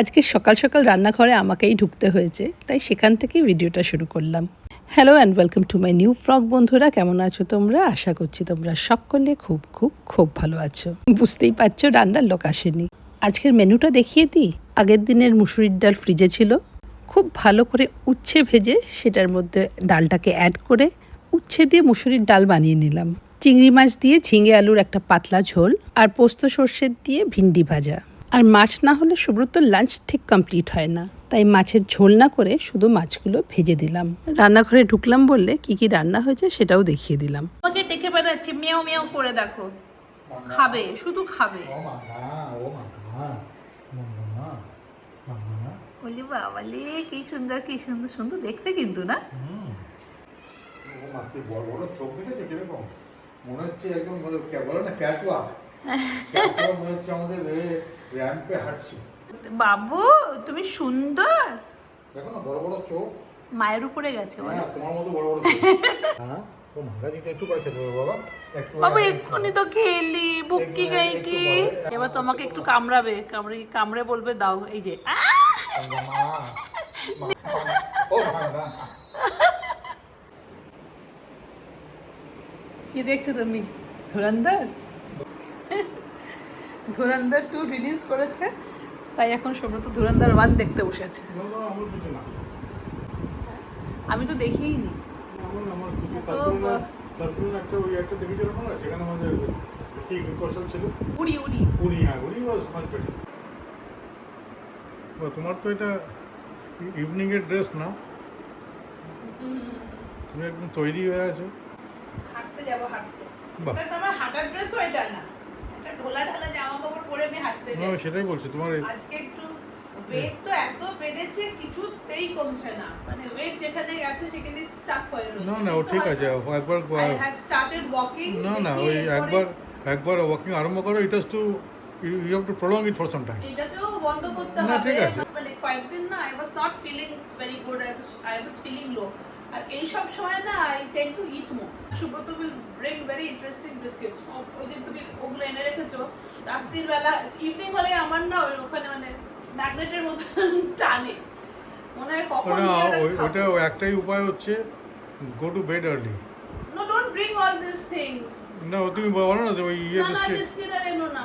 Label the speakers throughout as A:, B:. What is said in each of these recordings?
A: আজকে সকাল সকাল রান্নাঘরে আমাকেই ঢুকতে হয়েছে, তাই সেখান থেকেই ভিডিওটা শুরু করলাম। Hello and welcome to my new frog. বন্ধুরা, কেমন আছো তোমরা? আশা করছি তোমরা সকলে খুব খুব খুব ভালো আছো। বুঝতেই পারছো রান্নার লোক আসেনি। আজকের মেনুটা দেখিয়ে দিই। আগের দিনের মুসুরির ডাল ফ্রিজে ছিল, খুব ভালো করে উচ্ছে ভেজে সেটার মধ্যে ডালটাকে অ্যাড করে উচ্ছে দিয়ে মুসুরির ডাল বানিয়ে নিলাম। চিংড়ি মাছ দিয়ে ঝিঙে আলুর একটা পাতলা ঝোল, আর পোস্ত সর্ষের দিয়ে ভিন্ডি ভাজা। আর মাছ না হলে সুব্রতর লাঞ্চ ঠিক কমপ্লিট হয় না, তাই মাছের ঝোল না করে শুধু মাছগুলো ভেজে দিলাম। রান্নাঘরে ঢুকলাম বললে কি কি রান্না হয়েছে সেটাও দেখিয়ে দিলাম। আমাকে ডেকে বেড়াচ্ছে, মেও মেও করে দেখো। খাবে, শুধু খাবে। বলি বাবালে, কি সুন্দর কি সুন্দর সুন্দর দেখতে কিন্তু না।
B: বড় বড় চোখ দেখেছো কিরকম? মনে হচ্ছে একদম বলো না ক্যাটওয়াক, মনে হচ্ছে আমাদের র্যাম্পে হাঁটছি।
A: বাবু তুমি সুন্দর,
B: দেখো না বড় বড় চোখ।
A: মায়ের উপরে গেছে।
B: হ্যাঁ, তোমার মতো বড় বড় চোখ। হ্যাঁ, ও মাগাজিটা একটু পরে খেতে হবে বাবা। একটু
A: বাবু এক্ষুনি তো খেলি, বুক্কি গাই কি। এবার তোমাকে একটু কামড়াবে, কামড়ে বলবে দাও, এই যে কি দেখছো তুমি? ধুরন্ধর 2 রিলিজ করেছে, তাই এখন সুব্রত ধুরন্ধর 1 দেখতে বসেছে। আমি তো দেখিই নি।
B: তোমার তো এটা ইভিনিং এর ড্রেস না? তুমি একদম তৈরি হয়ে আছো।
A: হাঁটতে যাবো, হাঁটতে। এটা আমার হাঁটার ড্রেসও এটা না, এটা ঢোলা ঢালা জামা কাপড় পরে আমি হাঁটতে যাই।
B: সেটাই বলছি তোমার।
A: আজকে একটু ওয়েট তো এত বেড়েছে, কিছুতেই কমছে না, মানে ওয়েট যেখানে আছে সেখানে স্টাক হয়ে রয়েছে।
B: না ও ঠিক আছে, একবার
A: আই হ্যাভ স্টার্টেড ওয়াকিং।
B: না ওই একবার ওয়াকিং আরম্ভ করো, it has to you have to prolong it for some time.
A: এটাকেও বন্ধ করতে হবে।
B: না ঠিক আছে,
A: মানে কয়েকদিন না I was not feeling very good, I was feeling low. আর এই সব সময় না I tend to eat more. Subrata will bring very interesting biscuits. ওই যে তুমি ওগুলো এনে রেখেছো, রাত্রির বেলা ইভিনিং হলে আমার না ওখানে মানে ম্যাগনেটের মতন টানে, মনে হয় কখন
B: ওটা একটাই উপায় হচ্ছে, go to bed early.
A: No, don't bring all this things.
B: না তুমি বলো না ওই ইয়ে
A: বিস্কিট আর এনো না,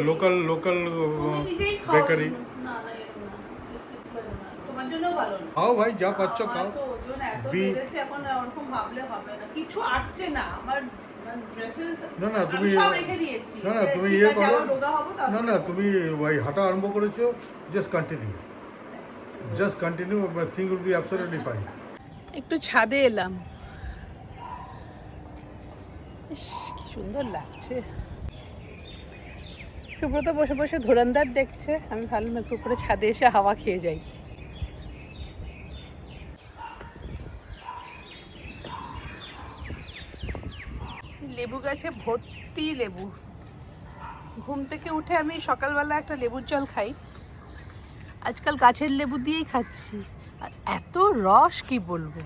B: লোকাল বেকারি।
A: না এনো না, বিস্কিট এনো না, তোমার জন্যও ভালো না।
B: খাও ভাই, যা পাচ্ছ খাও।
A: তো ওজন এত বেড়েছে, এখন ওরকম ভাবলে হবে না, কিছু আটছে না আমার ড্রেসেস।
B: না তুমি
A: সব রেখে দিয়েছি।
B: না তুমি ইয়ে করো। না তুমি ওই হাঁটা আরম্ভ করেছো, just continue, thing will be absolutely fine.
A: একটু ছাদে এলাম, কি সুন্দর লাগছে। সুব্রত বসে বসে ধুরন্ধর দেখছে, আমি ভাবলাম একটু করে ছাদে এসে হাওয়া খেয়ে যাই। লেবু গাছে ভর্তি লেবু। ঘুম থেকে উঠে আমি সকালবেলা একটা লেবুর জল খাই, আজকাল গাছের লেবু দিয়েই খাচ্ছি, আর এত রস কি বলবো।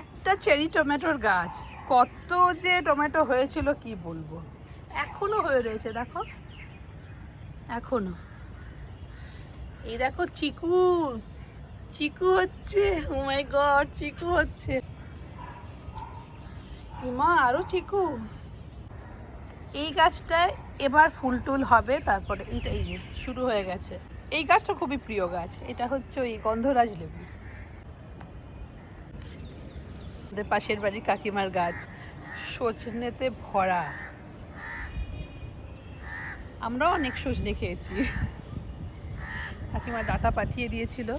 A: একটা চেরি টমেটোর গাছ, কত যে টমেটো হয়েছিল কি বলবো, এখনো হয়ে রয়েছে দেখো, এখনো। এই দেখো চিকু হচ্ছে, ও মাই গড, চিকু হচ্ছে। মা আরো চিকু। এই গাছটায় এবার ফুল টুল হবে, তারপরে এইটাই যে শুরু হয়ে গেছে। এই গাছটা খুবই প্রিয় গাছ, এটা হচ্ছে ওই গন্ধরাজ লেবু। আমাদের পাশের বাড়ির কাকিমার গাছ, সজনেতে ভরা। আমরাও অনেক সজনে খেয়েছি। কাকিমা ডাঁটা পাঠিয়ে দিয়েছিল।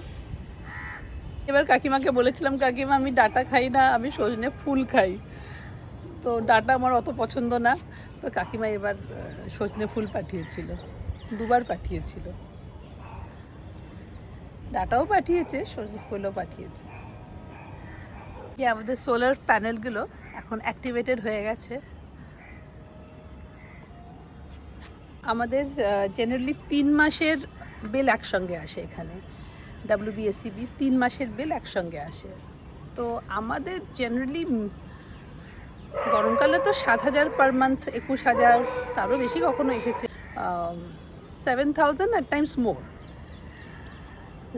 A: এবার কাকিমাকে বলেছিলাম, কাকিমা আমি ডাঁটা খাই না, আমি সজনে ফুল খাই। তো ডাঁটা আমার অত পছন্দ না, তো কাকিমা এবার সজনে ফুল পাঠিয়েছিল, 2 বার পাঠিয়েছিল। ডাঁটাও পাঠিয়েছে, সজনে ফুলও পাঠিয়েছে। যে আমাদের সোলার প্যানেলগুলো এখন অ্যাক্টিভেটেড হয়ে গেছে। আমাদের জেনারেলি 3 মাসের বিল একসঙ্গে আসে এখানে, WBSCB 3 মাসের বিল একসঙ্গে আসে। তো আমাদের জেনারেলি গরমকালে তো 7,000 পার মান্থ, 21,000, তারও বেশি কখনো এসেছে। 7,000 at times more.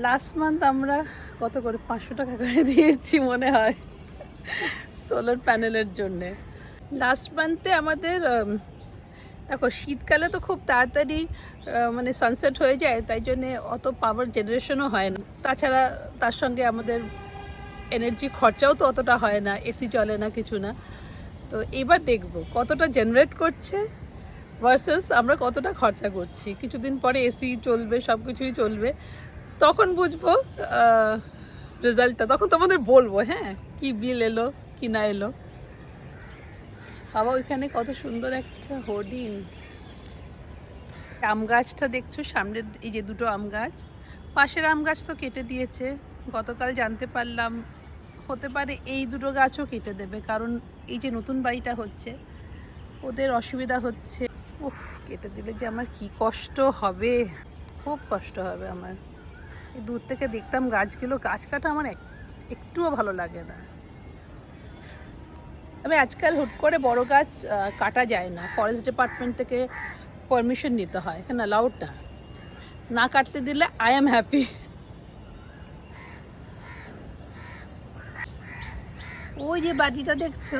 A: Last month আমরা কত করে 500 টাকা করে দিয়েছি মনে হয় সোলার প্যানেলের জন্যে। লাস্ট মান্থে আমাদের দেখো শীতকালে তো খুব তাড়াতাড়ি মানে সানসেট হয়ে যায়, তাই জন্যে অত পাওয়ার জেনারেশনও হয় না। তাছাড়া তার সঙ্গে আমাদের এনার্জি খরচাও তো অতটা হয় না, এসি চলে না, কিছু না। তো এবার দেখব কতটা জেনারেট করছে ভার্সাস আমরা কতটা খরচা করছি। কিছুদিন পরে এসি চলবে, সব কিছুই চলবে, তখন বুঝবো রেজাল্টটা, তখন তোমাদের বলবো হ্যাঁ কি বিল এলো কি না এলো। বাবা ওইখানে কত সুন্দর একটা হোর্ডিং। আম গাছটা দেখছো সামনের, এই যে দুটো আম গাছ, পাশের আম গাছ তো কেটে দিয়েছে। গতকাল জানতে পারলাম হতে পারে এই দুটো গাছও কেটে দেবে, কারণ এই যে নতুন বাড়িটা হচ্ছে ওদের অসুবিধা হচ্ছে। উফ, কেটে দিলে যে আমার কি কষ্ট হবে, খুব কষ্ট হবে আমার। দূর থেকে দেখতাম গাছগুলো, গাছ কাটা আমার একটুও ভালো লাগে না। তবে আজকাল হুট করে বড় গাছ কাটা যায় না, ফরেস্ট ডিপার্টমেন্ট থেকে পারমিশন নিতে হয়, এখানে অ্যালাউড না কাটতে দিলে আই এম হ্যাপি। ওই যে বাটিটা দেখছো,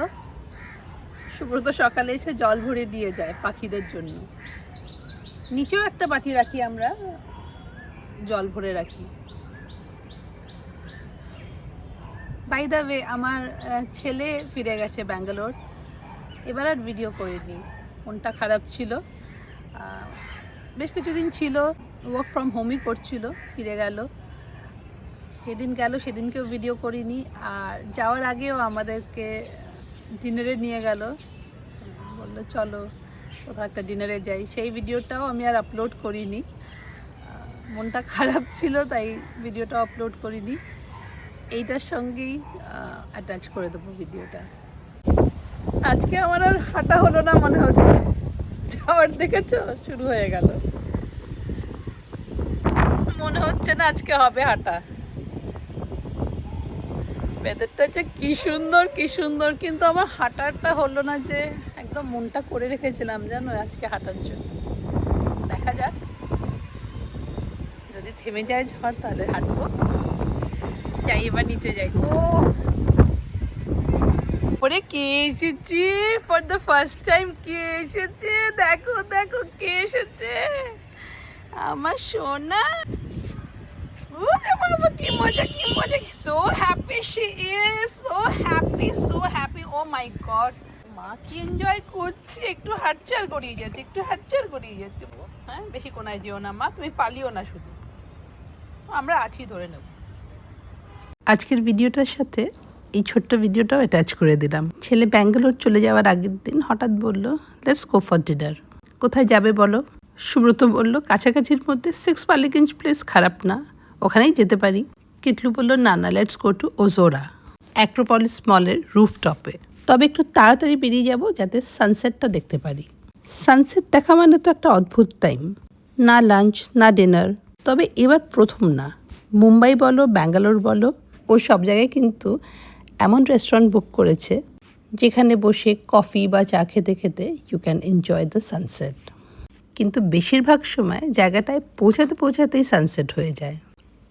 A: সুব্রত সকালে এসে জল ভরে দিয়ে যায় পাখিদের জন্য। নিচেও একটা বাটি রাখি আমরা, জল ভরে রাখি। বাই দ্য ওয়ে, আমার ছেলে ফিরে গেছে ব্যাঙ্গালোর। এবার আর ভিডিও করিনি, মনটা খারাপ ছিল। বেশ কিছুদিন ছিল, ওয়ার্ক ফ্রম হোমই করছিল, ফিরে গেল। যেদিন গেল সেদিনকেও ভিডিও করিনি। আর যাওয়ার আগেও আমাদেরকে ডিনারে নিয়ে গেল, বললো চলো কোথাও একটা ডিনারে যাই, সেই ভিডিওটাও আমি আর আপলোড করিনি। মনটা খারাপ ছিল তাই ভিডিওটা আপলোড করিনি। এইটার সঙ্গেই অ্যাটাচ করে দেবো ভিডিওটা। আজকে আমার আর হাঁটা হলো না মনে হচ্ছে, যাওয়ার দেখেছো শুরু হয়ে গেল, মনে হচ্ছে না আজকে হবে হাঁটা। ওয়েদারটা যে কি সুন্দর কি সুন্দর, কিন্তু আমার হাঁটাটা হলো না, যে একদম মনটা করে রেখেছিলাম জানো আজকে হাঁটার জন্য। দেখা যাক, যদি থেমে যায় ঝড় তাহলে হাঁটবো। যাই এবার নিচে যাই। ও ওরে কে এসেছে, ফর দ্য ফার্স্ট টাইম কে এসেছে, দেখো দেখো কে এসেছে, আমার সোনা। ওরে বাবা কি মজা কি মজা, so happy she is, so happy. Oh my god, মা কি এনজয় করছে, একটু হাতচার গড়িয়ে যাচ্ছে, একটু হাতচার গড়িয়ে যাচ্ছে। হ্যাঁ বেশি কোনায় যেও না মা, তুমি পালিও না, শুধু আমরা আছি ধরে নেব। আজকের ভিডিওটার সাথে এই ছোট্ট ভিডিওটাও অ্যাটাচ করে দিলাম। ছেলে ব্যাঙ্গালোর চলে যাওয়ার আগের দিন হঠাৎ বলল লেটস গো ফর ডিনার। কোথায় যাবে বলো? সুব্রত বলল কাছাকাছির মধ্যে 6 বালিগঞ্জ প্লেস খারাপ না, ওখানেই যেতে পারি। কিটলু বলল না না, লেটস গো টু ওজোরা, অ্যাক্রোপলিস মলের রুফটপে। তবে একটু তাড়াতাড়ি বেরিয়ে যাব যাতে সানসেটটা দেখতে পারি। সানসেট দেখা মানে তো একটা অদ্ভুত টাইম, না লাঞ্চ না ডিনার। তবে এবার প্রথম না, মুম্বাই বলো ব্যাঙ্গালোর বলো, ও সব জায়গায় কিন্তু এমন রেস্টুরেন্ট বুক করেছে যেখানে বসে কফি বা চা খেতে খেতে you can enjoy the sunset. কিন্তু বেশিরভাগ সময় জায়গাটায় পৌঁছাতেই সানসেট হয়ে যায়।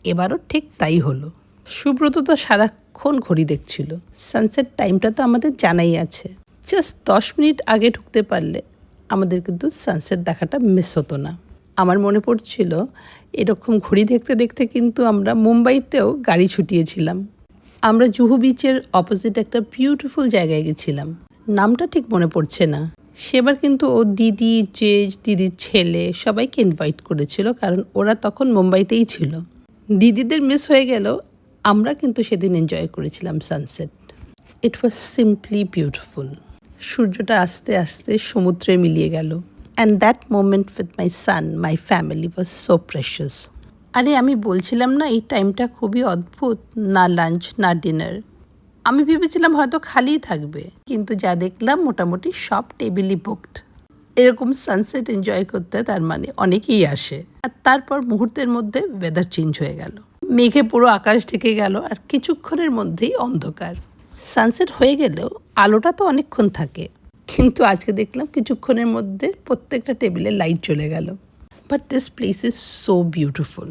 A: এবারও ঠিক তাই হলো। সুব্রত তো সারাক্ষণ ঘড়ি দেখছিল। সানসেট টাইমটা তো আমাদের জানাই আছে, জাস্ট 10 মিনিট আগে ঢুকতে পারলে আমাদের কিন্তু সানসেট দেখাটা মিস হতো না। আমার মনে পড়ছিল এরকম ঘড়ি দেখতে দেখতে কিন্তু আমরা মুম্বাইতেও গাড়ি ছুটিয়েছিলাম। আমরা জুহু বিচের অপোজিট একটা বিউটিফুল জায়গায় গেছিলাম, নামটা ঠিক মনে পড়ছে না। সেবার কিন্তু ও দিদি, জেজ, দিদির ছেলে সবাইকে ইনভাইট করেছিল, কারণ ওরা তখন মুম্বাইতেই ছিল। দিদিদের মিস হয়ে গেল, আমরা কিন্তু সেদিন এনজয় করেছিলাম sunset. It was simply beautiful. সূর্যটা আস্তে আস্তে সমুদ্রে মিলিয়ে গেল। And that moment with my son, my family was so precious. আরে আমি বলছিলাম না এই টাইমটা খুবই অদ্ভুত, না লাঞ্চ না ডিনার। আমি ভেবেছিলাম হয়তো খালিই থাকবে, কিন্তু যা দেখলাম মোটামুটি সব টেবিলই বুকড। এরকম সানসেট এনজয় করতে তার মানে অনেকেই আসে। আর তারপর মুহূর্তের মধ্যে ওয়েদার চেঞ্জ হয়ে গেল, মেঘে পুরো আকাশ ঢেকে গেল, আর কিছুক্ষণের মধ্যেই অন্ধকার। সানসেট হয়ে গেলেও আলোটা তো অনেকক্ষণ থাকে, কিন্তু আজকে দেখলাম কিছুক্ষণের মধ্যে প্রত্যেকটা টেবিলে লাইট চলে গেল। But this place is so beautiful.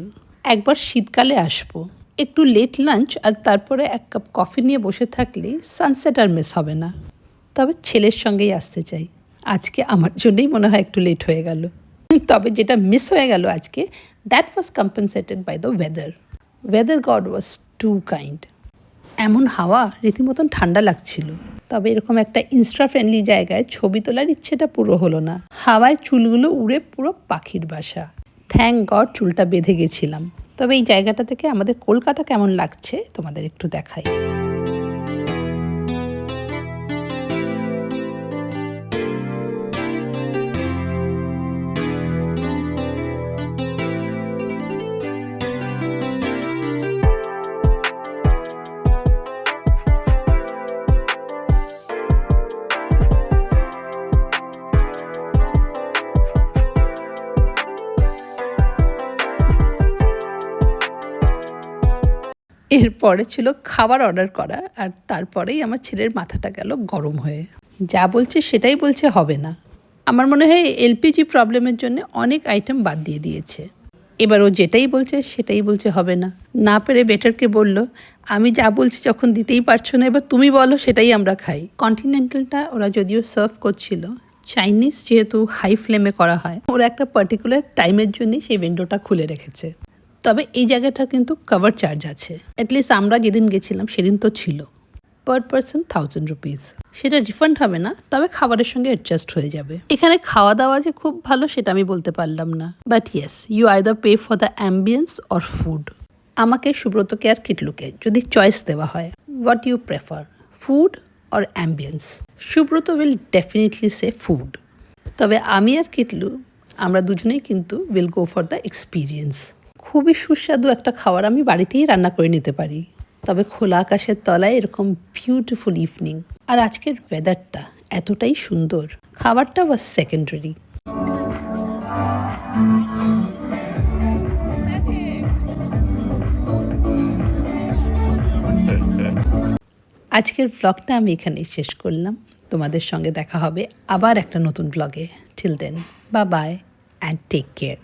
A: একবার শীতকালে আসবো, একটু লেট লাঞ্চ আর তারপরে এক কাপ কফি নিয়ে বসে থাকলেই সানসেট আর মিস হবে না। তবে ছেলের সঙ্গেই আসতে চাই। আজকে আমার জন্যই মনে হয় একটু লেট হয়ে গেল। তবে যেটা মিস হয়ে গেল আজকে, that was compensated by the weather. Weather god was too kind. এমন হাওয়া, রীতিমতন ঠান্ডা লাগছিল। তবে এরকম একটা ইনস্টা ফ্রেন্ডলি জায়গায় ছবি তোলার ইচ্ছেটা পুরো হলো না। হাওয়ায় চুলগুলো উড়ে পুরো পাখির বাসা। থ্যাংক গড চুলটা বেঁধে গেছিলাম। তবে এই জায়গাটা থেকে আমাদের কলকাতা কেমন লাগছে তোমাদের একটু দেখাই। এরপরে ছিল খাবার অর্ডার করা, আর তারপরেই আমার ছেলের মাথাটা গেল গরম হয়ে। যা বলছে সেটাই বলছে হবে না। আমার মনে হয় এলপিজি প্রবলেমের জন্য অনেক আইটেম বাদ দিয়ে দিয়েছে। এবার ও যেটাই বলছে সেটাই বলছে হবে না। না পেরে বেটারকে বলল, আমি যা বলছি যখন দিতেই পারছো না, এবার তুমি বলো, সেটাই আমরা খাই। কন্টিনেন্টালটা ওরা যদিও সার্ভ করছিল, চাইনিজ যেহেতু হাই ফ্লেমে করা হয়, ওরা একটা পার্টিকুলার টাইমের জন্যই সেই উইন্ডোটা খুলে রেখেছে। তবে এই জায়গাটা কিন্তু কভার চার্জ আছে। অ্যাটলিস্ট আমরা যেদিন গেছিলাম সেদিন তো ছিল। Per person 1000 rupees. সেটা রিফান্ড হবে না, তবে খাবারের সঙ্গে অ্যাডজাস্ট হয়ে যাবে। এখানে খাওয়া দাওয়া যে খুব ভালো সেটা আমি বলতে পারলাম না, but yes, you either pay for the ambience or food. আমাকে, সুব্রতকে আর কিটলুকে যদি চয়েস দেওয়া হয়, what you prefer, food or ambience? Subrata will definitely say food. তবে আমি আর কিটলু, আমরা দুজনেই কিন্তু will go for the experience. খুবই সুস্বাদু একটা খাবার আমি বাড়িতেই রান্না করে নিতে পারি। তবে খোলা আকাশের তলায় এরকম বিউটিফুল ইভিনিং আর আজকের ওয়েদারটা এতটাই সুন্দর, খাবারটা ওয়াজ সেকেন্ডারি। আজকের ব্লগটা আমি এখানেই শেষ করলাম। তোমাদের সঙ্গে দেখা হবে আবার একটা নতুন ব্লগে। Till then, bye bye and take care.